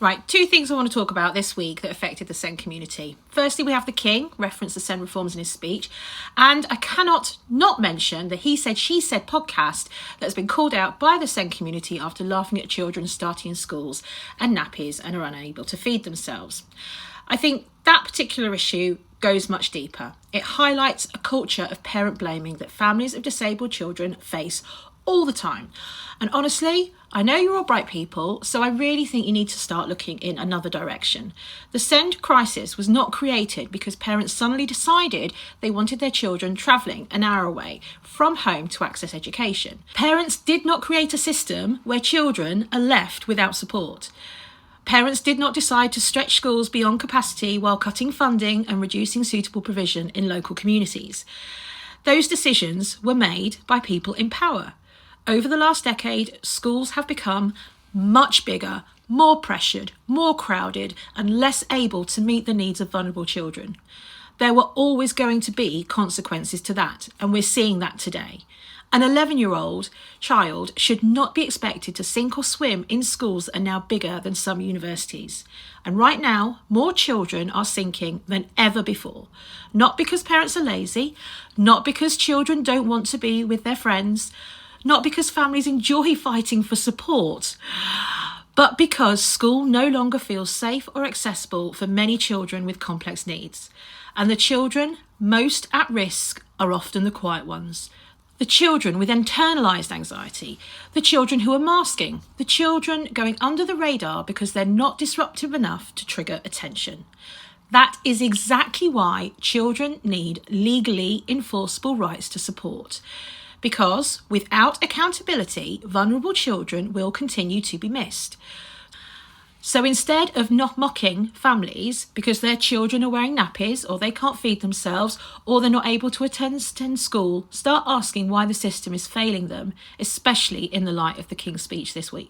Right, two things I want to talk about this week that affected the SEND community. Firstly, we have the King reference the SEND reforms in his speech, and I cannot not mention the He Said, She Said podcast that has been called out by the SEND community after laughing at children starting in schools and nappies and are unable to feed themselves. I think that particular issue goes much deeper. It highlights a culture of parent blaming that families of disabled children face all the time. And honestly, I know you're all bright people, so I really think you need to start looking in another direction. The SEND crisis was not created because parents suddenly decided they wanted their children travelling an hour away from home to access education. Parents did not create a system where children are left without support. Parents did not decide to stretch schools beyond capacity while cutting funding and reducing suitable provision in local communities. Those decisions were made by people in power. Over the last decade, schools have become much bigger, more pressured, more crowded, and less able to meet the needs of vulnerable children. There were always going to be consequences to that, and we're seeing that today. An 11-year-old child should not be expected to sink or swim in schools that are now bigger than some universities. And right now, more children are sinking than ever before. Not because parents are lazy, not because children don't want to be with their friends, not because families enjoy fighting for support, but because school no longer feels safe or accessible for many children with complex needs. And the children most at risk are often the quiet ones. The children with internalised anxiety, the children who are masking, the children going under the radar because they're not disruptive enough to trigger attention. That is exactly why children need legally enforceable rights to support. Because without accountability, vulnerable children will continue to be missed. So instead of not mocking families because their children are wearing nappies or they can't feed themselves or they're not able to attend school, start asking why the system is failing them, especially in the light of the King's speech this week.